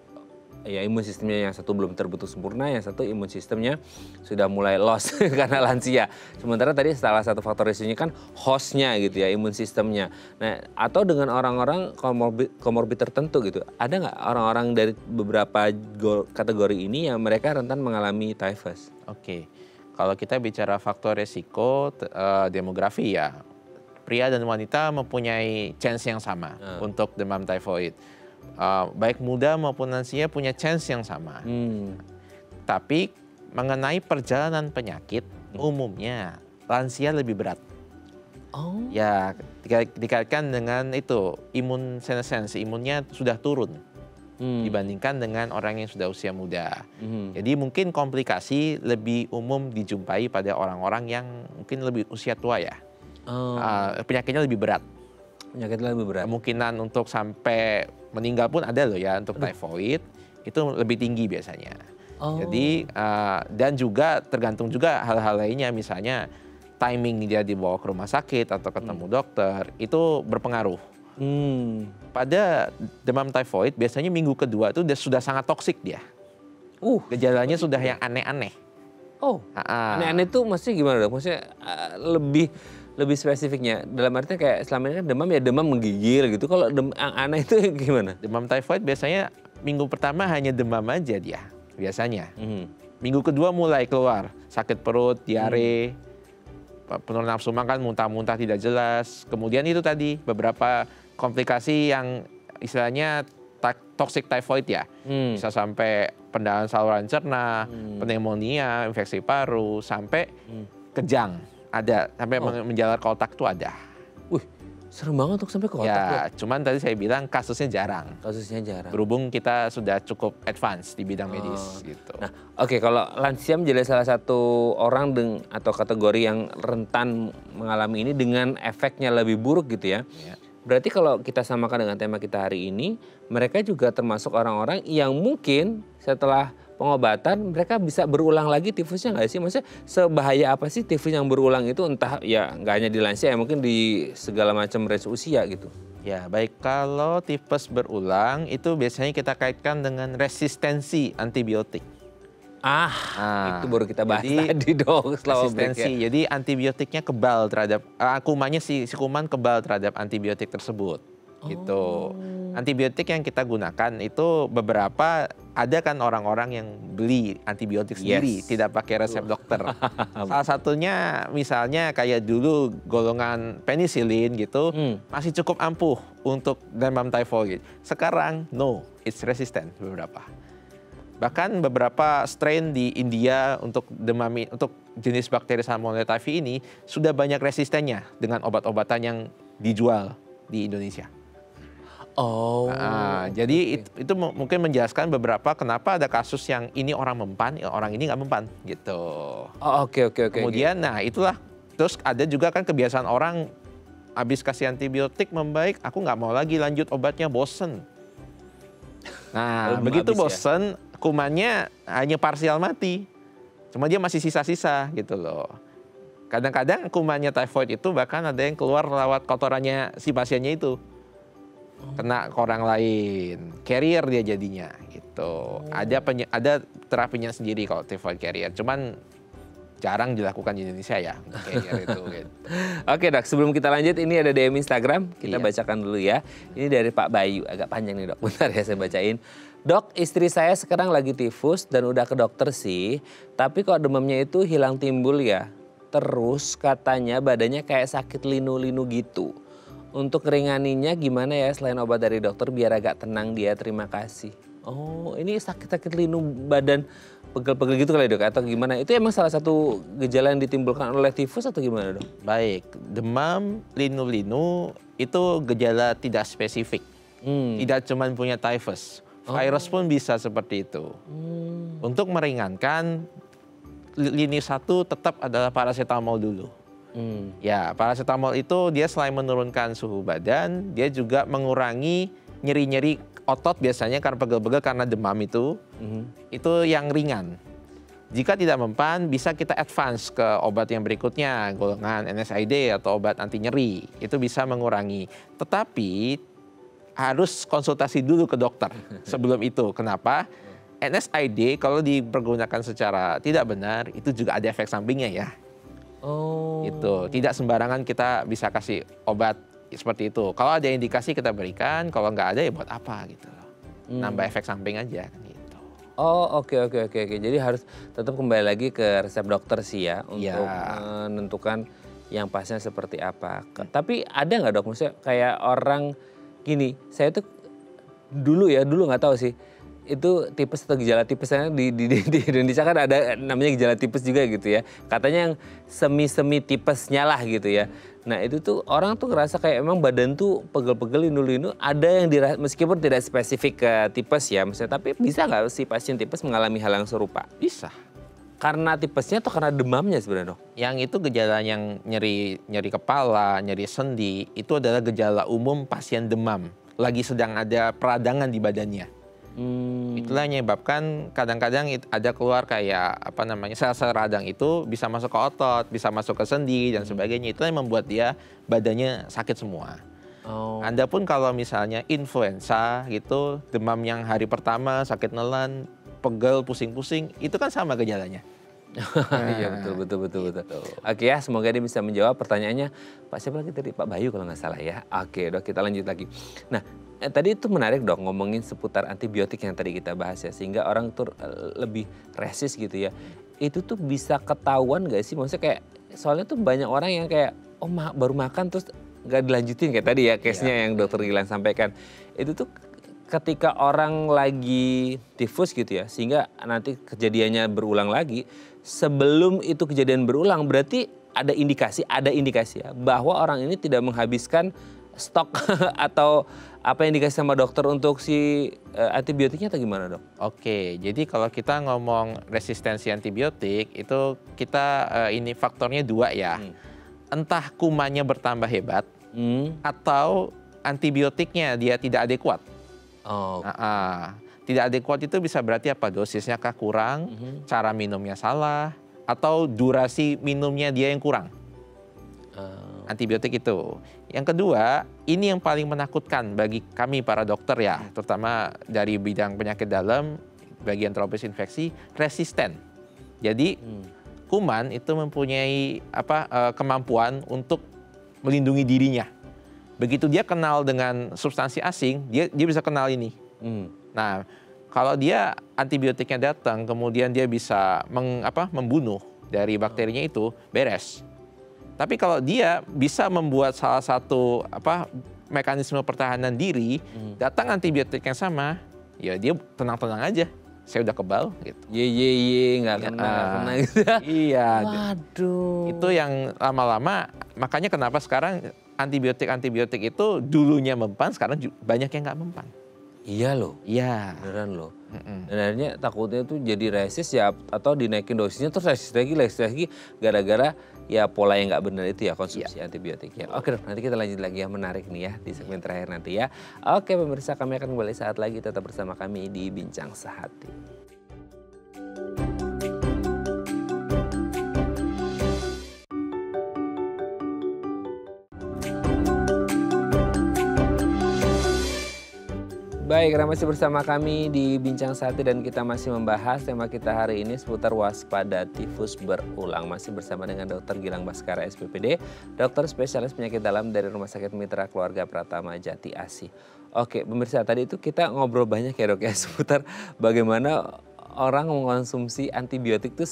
ya imun sistemnya yang satu belum terbentuk sempurna, yang satu imun sistemnya sudah mulai loss karena lansia. Sementara tadi salah satu faktor risikonya kan hostnya gitu ya, imun sistemnya. Nah, atau dengan orang-orang komorbid tertentu gitu. Ada nggak orang-orang dari beberapa kategori ini yang mereka rentan mengalami typhus? Oke, kalau kita bicara faktor resiko demografi ya, pria dan wanita mempunyai chance yang sama untuk demam typhoid. Baik muda maupun lansia punya chance yang sama. Tapi mengenai perjalanan penyakit, umumnya lansia lebih berat. Oh. Ya, dikaitkan dengan itu, imun senescence, imunnya sudah turun dibandingkan dengan orang yang sudah usia muda. Jadi mungkin komplikasi lebih umum dijumpai pada orang-orang yang mungkin lebih usia tua ya. Penyakitnya lebih berat. Penyakitnya lebih berat. Kemungkinan untuk sampai meninggal pun ada loh ya untuk typhoid, itu lebih tinggi biasanya. Jadi dan juga tergantung juga hal-hal lainnya, misalnya timing dia dibawa ke rumah sakit atau ketemu dokter, itu berpengaruh. Pada demam typhoid biasanya minggu kedua itu sudah sangat toksik dia. Gejalanya sudah yang aneh-aneh. Aneh-aneh itu maksudnya gimana dok? Maksudnya lebih spesifiknya, dalam artinya kayak selama ini kan demam ya demam menggigil gitu. Kalau yang aneh itu gimana? Demam typhoid biasanya minggu pertama hanya demam aja dia biasanya. minggu kedua mulai keluar sakit perut, diare, penurunan nafsu makan, muntah-muntah tidak jelas. Kemudian itu tadi beberapa komplikasi yang istilahnya toxic typhoid ya. Bisa sampai pendarahan saluran cerna, pneumonia, infeksi paru, sampai kejang. Ada, sampai menjalar ke otak tuh ada. Wih, serem banget tuh sampai ke otak. Ya, cuman tadi saya bilang kasusnya jarang. Kasusnya jarang. Berhubung kita sudah cukup advance di bidang medis gitu. Nah, oke, kalau lansia menjadi salah satu orang atau kategori yang rentan mengalami ini dengan efeknya lebih buruk gitu ya. Berarti kalau kita samakan dengan tema kita hari ini, mereka juga termasuk orang-orang yang mungkin setelah pengobatan mereka bisa berulang lagi tifusnya nggak sih? Maksudnya sebahaya apa sih tifus yang berulang itu, entah ya nggak hanya di lansia ya, mungkin di segala macam range usia gitu. Ya baik, kalau tifus berulang itu biasanya kita kaitkan dengan resistensi antibiotik. Itu baru kita bahas tadi dong selama break ya. Jadi antibiotiknya kebal terhadap, kumannya si kuman kebal terhadap antibiotik tersebut. Gitu. Antibiotik yang kita gunakan itu beberapa, ada kan orang-orang yang beli antibiotik sendiri, tidak pakai resep dokter. Salah satunya misalnya kayak dulu golongan penisilin gitu, masih cukup ampuh untuk demam typhoid. Sekarang no, it's resistant beberapa. Bahkan beberapa strain di India untuk untuk jenis bakteri Salmonella typhi ini sudah banyak resistennya dengan obat-obatan yang dijual di Indonesia. Jadi itu mungkin menjelaskan beberapa kenapa ada kasus yang ini orang mempan, orang ini nggak mempan gitu. Oke. Kemudian, nah itulah. Terus ada juga kan kebiasaan orang habis kasih antibiotik membaik, aku nggak mau lagi lanjut obatnya, bosen. Nah begitu bosen, kumannya hanya parsial mati. Cuma dia masih sisa-sisa gitu loh. Kadang-kadang kumannya typhoid itu bahkan ada yang keluar lewat kotorannya si pasiennya itu. Kena ke orang lain, carrier dia jadinya gitu. Ada terapinya sendiri kalau typhoid carrier, cuman jarang dilakukan di Indonesia ya carrier itu. Gitu. Oke dok, sebelum kita lanjut ini ada DM Instagram, kita bacakan dulu ya. Ini dari Pak Bayu, agak panjang nih dok, bentar ya saya bacain. Dok, istri saya sekarang lagi tifus dan udah ke dokter sih, tapi kok demamnya itu hilang timbul ya. Terus katanya badannya kayak sakit linu-linu gitu. Untuk ringaninya gimana ya selain obat dari dokter biar agak tenang dia, terima kasih. Oh ini sakit-sakit linu badan pegel-pegel gitu kali dok atau gimana? Itu emang salah satu gejala yang ditimbulkan oleh tifus atau gimana dok? Baik, demam linu-linu itu gejala tidak spesifik. Tidak cuma punya typhus, virus pun bisa seperti itu. Untuk meringankan, lini satu tetap adalah paracetamol dulu. Ya, paracetamol itu dia selain menurunkan suhu badan, dia juga mengurangi nyeri-nyeri otot biasanya karena pegel-pegel karena demam itu yang ringan. Jika tidak mempan, bisa kita advance ke obat yang berikutnya, golongan NSAID atau obat anti nyeri. Itu bisa mengurangi. Tetapi harus konsultasi dulu ke dokter sebelum itu. Kenapa? NSAID kalau dipergunakan secara tidak benar, itu juga ada efek sampingnya ya. Itu tidak sembarangan kita bisa kasih obat seperti itu. Kalau ada indikasi kita berikan, kalau nggak ada ya buat apa gitu loh. Nambah efek samping aja kan gitu. Oke. Jadi harus tetap kembali lagi ke resep dokter sih ya untuk menentukan yang pasnya seperti apa. Tapi ada nggak dok, maksudnya kayak orang gini, saya tuh dulu nggak tahu sih. Itu tipes atau gejala tipesnya di Indonesia kan ada namanya gejala tipes juga gitu ya. Katanya yang semi tipesnya lah gitu ya. Nah itu tuh orang tuh ngerasa kayak emang badan tuh pegel-pegel, linu-linu. Ada yang meskipun tidak spesifik ke tipes ya. Maksudnya, tapi bisa nggak sih pasien tipes mengalami hal yang serupa? Bisa. Karena tipesnya atau karena demamnya sebenarnya dok? Yang itu gejala yang nyeri kepala, nyeri sendi. Itu adalah gejala umum pasien demam. Lagi sedang ada peradangan di badannya. Itulah yang menyebabkan kadang-kadang ada keluar kayak sel-sel radang itu bisa masuk ke otot, bisa masuk ke sendi dan sebagainya. Itulah yang membuat dia badannya sakit semua. Anda pun kalau misalnya influenza gitu, demam yang hari pertama sakit nelan, pegel, pusing-pusing, itu kan sama gejalanya. Iya betul. Oke ya, semoga dia bisa menjawab pertanyaannya. Pak siapa lagi tadi? Pak Bayu kalau nggak salah ya. Oke dok, kita lanjut lagi. Nah tadi itu menarik dong ngomongin seputar antibiotik yang tadi kita bahas ya, sehingga orang tuh lebih resist gitu ya. Itu tuh bisa ketahuan gak sih? Maksudnya kayak soalnya tuh banyak orang yang kayak baru makan terus gak dilanjutin kayak tadi ya case-nya yang dokter Gilang sampaikan. Itu tuh ketika orang lagi tifus gitu ya, sehingga nanti kejadiannya berulang lagi. Sebelum itu kejadian berulang berarti ada indikasi ya bahwa orang ini tidak menghabiskan stok atau apa yang dikasih sama dokter untuk si antibiotiknya atau gimana, Dok? Oke, jadi kalau kita ngomong resistensi antibiotik itu kita ini faktornya dua ya. Entah kumannya bertambah hebat atau antibiotiknya dia tidak adekuat. Tidak adekuat itu bisa berarti apa? Dosisnya kah kurang, cara minumnya salah, atau durasi minumnya dia yang kurang. Antibiotik itu. Yang kedua, ini yang paling menakutkan bagi kami para dokter ya, terutama dari bidang penyakit dalam, bagian tropis infeksi, resisten. Jadi kuman itu mempunyai kemampuan untuk melindungi dirinya. Begitu dia kenal dengan substansi asing, dia bisa kenal ini. Nah, kalau dia antibiotiknya datang, kemudian dia bisa membunuh dari bakterinya itu, beres. Tapi kalau dia bisa membuat salah satu mekanisme pertahanan diri, datang antibiotik yang sama, ya dia tenang-tenang aja. Saya udah kebal gitu. Nggak kena gitu. Iya. Waduh. Itu yang lama-lama, makanya kenapa sekarang antibiotik itu dulunya mempan, sekarang banyak yang nggak mempan. Iya loh. Iya. Beneran loh. Dan akhirnya takutnya tuh jadi resist ya, atau dinaikin dosisnya terus resist lagi gara-gara ya pola yang nggak benar itu ya konsumsi antibiotik ya. Oke Dok, nanti kita lanjut lagi ya, menarik nih ya di segmen terakhir nanti ya. Oke pemirsa, kami akan kembali saat lagi, tetap bersama kami di Bincang Sehati. Baik, masih bersama kami di Bincang Sehati dan kita masih membahas tema kita hari ini seputar waspada tifus berulang. Masih bersama dengan Dr. Gilang Baskara SPPD, dokter spesialis penyakit dalam dari Rumah Sakit Mitra Keluarga Pratama Jati Asih. Oke, pemirsa, tadi itu kita ngobrol banyak ya Dok ya seputar bagaimana orang mengkonsumsi antibiotik itu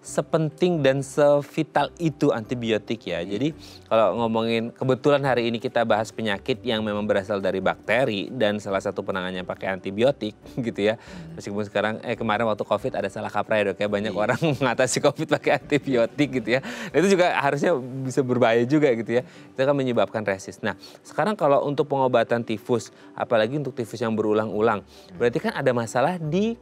sepenting dan sevital itu antibiotik ya. Jadi kalau ngomongin, kebetulan hari ini kita bahas penyakit yang memang berasal dari bakteri dan salah satu penanganannya pakai antibiotik gitu ya. Meskipun sekarang kemarin waktu COVID ada salah kaprah ya Dok ya, banyak orang mengatasi COVID pakai antibiotik gitu ya. Nah, itu juga harusnya bisa berbahaya juga gitu ya. Itu kan menyebabkan resist. Nah, sekarang kalau untuk pengobatan tifus, apalagi untuk tifus yang berulang-ulang, berarti kan ada masalah di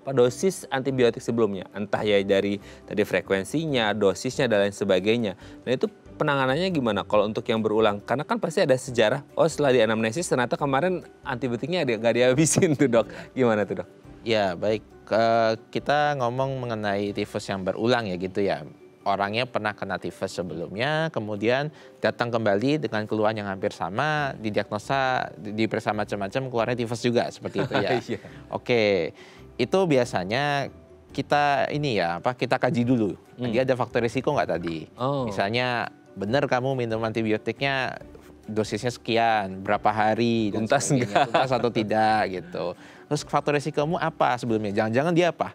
dosis antibiotik sebelumnya, entah ya dari tadi frekuensinya, dosisnya dan lain sebagainya. Nah itu penanganannya gimana kalau untuk yang berulang? Karena kan pasti ada sejarah, setelah di anamnesis ternyata kemarin antibiotiknya nggak dihabisin tuh Dok. Gimana tuh Dok? Ya baik, kita ngomong mengenai tifus yang berulang ya gitu ya. Orangnya pernah kena tifus sebelumnya, kemudian datang kembali dengan keluhan yang hampir sama, didiagnosa, diperiksa macam-macam, keluarnya tifus juga seperti itu ya. Oke. Itu biasanya kita kita kaji dulu. Dia ada faktor risiko nggak tadi? Misalnya benar kamu minum antibiotiknya dosisnya sekian, berapa hari, dan tuntas atau tidak gitu. Terus faktor risikomu apa sebelumnya? Jangan-jangan dia apa?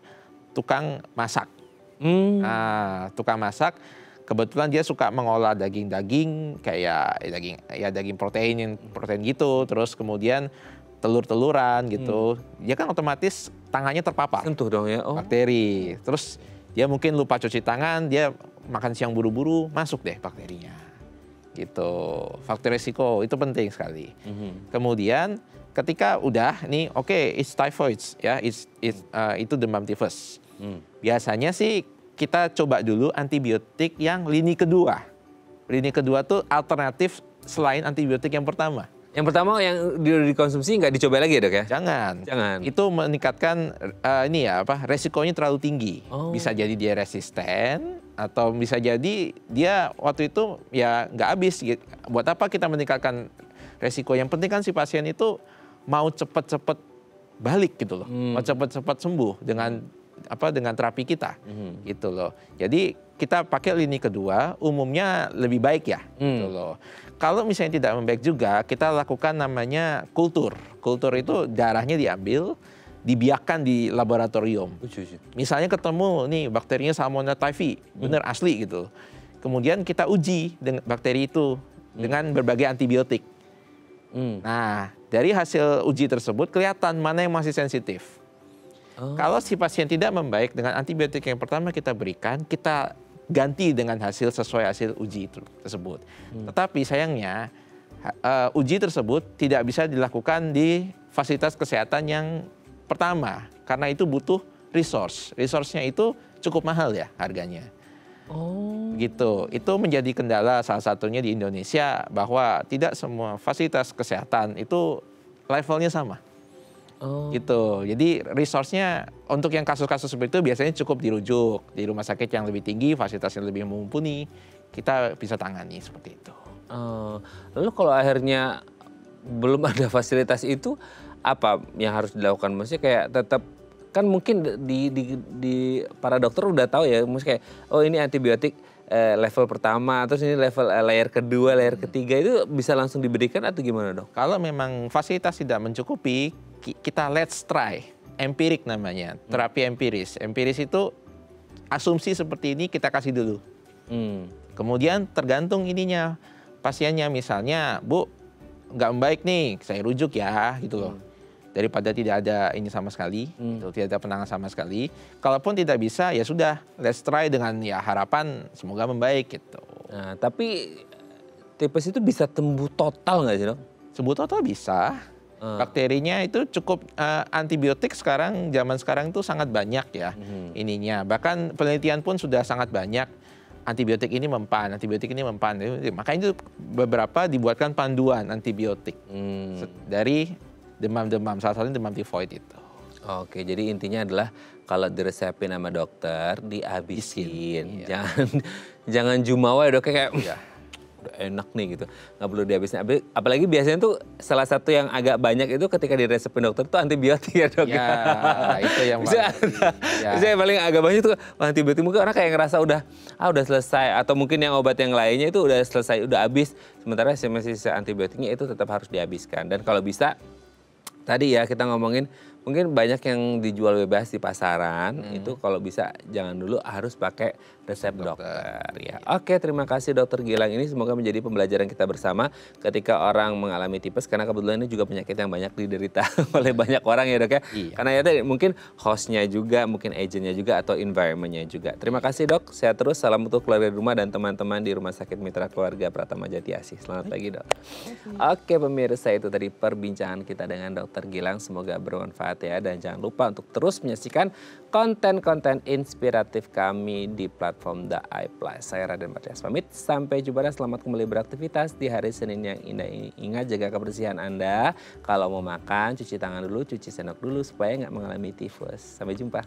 Tukang masak. Nah, tukang masak. Kebetulan dia suka mengolah daging-daging kayak daging protein gitu. Terus kemudian telur-teluran gitu, dia kan otomatis tangannya terpapar. Sentuh dong ya, bakteri. Terus dia mungkin lupa cuci tangan, dia makan siang buru-buru, masuk deh bakterinya. Gitu. Faktor risiko itu penting sekali. Kemudian ketika udah nih, it's typhoid ya, itu demam tifus. Biasanya sih kita coba dulu antibiotik yang lini kedua. Lini kedua tuh alternatif selain antibiotik yang pertama. Yang pertama yang dikonsumsi nggak dicoba lagi ya Dok ya? Jangan. Itu meningkatkan resikonya terlalu tinggi. Bisa jadi dia resisten atau bisa jadi dia waktu itu ya nggak habis. Buat apa kita meningkatkan resiko? Yang penting kan si pasien itu mau cepet-cepet balik gitu loh. Mau cepet-cepet sembuh dengan terapi kita gitu loh. Jadi kita pakai lini kedua, umumnya lebih baik ya. Gitu loh. Kalau misalnya tidak membaik juga, kita lakukan namanya kultur. Kultur itu darahnya diambil, dibiarkan di laboratorium. Misalnya ketemu nih bakterinya Salmonella typhi, bener asli gitu. Kemudian kita uji dengan bakteri itu dengan berbagai antibiotik. Nah, dari hasil uji tersebut kelihatan mana yang masih sensitif. Kalau si pasien tidak membaik dengan antibiotik yang pertama kita berikan, kita ganti dengan hasil sesuai hasil uji tersebut. Tetapi sayangnya uji tersebut tidak bisa dilakukan di fasilitas kesehatan yang pertama karena itu butuh resource. Resource-nya itu cukup mahal ya harganya. Gitu. Itu menjadi kendala salah satunya di Indonesia bahwa tidak semua fasilitas kesehatan itu levelnya sama. Gitu. Jadi resource-nya untuk yang kasus-kasus seperti itu biasanya cukup dirujuk di rumah sakit yang lebih tinggi, fasilitas yang lebih mumpuni, kita bisa tangani seperti itu. Lalu kalau akhirnya belum ada fasilitas itu, apa yang harus dilakukan? Maksudnya kayak tetap kan mungkin di para dokter udah tahu ya, maksudnya kayak oh ini antibiotik level pertama, terus ini level layer kedua, layer ketiga itu bisa langsung diberikan atau gimana dok? Kalau memang fasilitas tidak mencukupi, kita let's try, empirik namanya, terapi empiris. Empiris itu asumsi seperti ini kita kasih dulu. Kemudian tergantung ininya, pasiennya misalnya, Bu, nggak membaik nih, saya rujuk ya, gitu loh. Daripada tidak ada ini sama sekali, gitu, tidak ada penanganan sama sekali. Kalaupun tidak bisa, ya sudah, let's try dengan ya harapan semoga membaik gitu. Nah, tapi tipes itu bisa tembuh total nggak sih dok? Sembuh total bisa. Bakterinya itu cukup antibiotik sekarang, zaman sekarang itu sangat banyak ya ininya. Bahkan penelitian pun sudah sangat banyak. Antibiotik ini mempan, antibiotik ini mempan. Makanya itu beberapa dibuatkan panduan antibiotik dari demam-demam, salah satunya demam tifoid itu. Oke, jadi intinya adalah kalau diresepin sama dokter dihabisin, jangan jumawa ya dok kayak udah enak nih gitu, nggak perlu dihabisin. Apalagi biasanya tuh salah satu yang agak banyak itu ketika diresepin dokter tuh antibiotik ya dok. Ya, itu yang Bisa paling agak banyak tuh antibiotik, mungkin orang kayak ngerasa udah selesai, atau mungkin yang obat yang lainnya itu udah selesai, udah habis. Sementara sisa antibiotiknya itu tetap harus dihabiskan. Dan kalau bisa tadi ya kita ngomongin mungkin banyak yang dijual bebas di pasaran, itu kalau bisa jangan dulu, harus pakai resep dokter. Ya. Oke, terima kasih Dokter Gilang, ini semoga menjadi pembelajaran kita bersama ketika orang mengalami tipes, karena kebetulan ini juga penyakit yang banyak diderita oleh banyak orang ya dok ya. Karena ya tadi mungkin hostnya juga, mungkin agentnya juga, atau environmentnya juga. Terima kasih dok, sehat terus, salam untuk keluarga di rumah dan teman-teman di Rumah Sakit Mitra Keluarga Pratama Jati Asih. Selamat pagi dok. Oke pemirsa, itu tadi perbincangan kita dengan Dokter Gilang, semoga bermanfaat ya, dan jangan lupa untuk terus menyaksikan konten-konten inspiratif kami di platform The iPlus. Saya Raden Matias pamit, sampai jumpa dan selamat kembali beraktivitas di hari Senin yang indah ini. Ingat jaga kebersihan Anda, kalau mau makan cuci tangan dulu, cuci sendok dulu supaya nggak mengalami tifus. Sampai jumpa.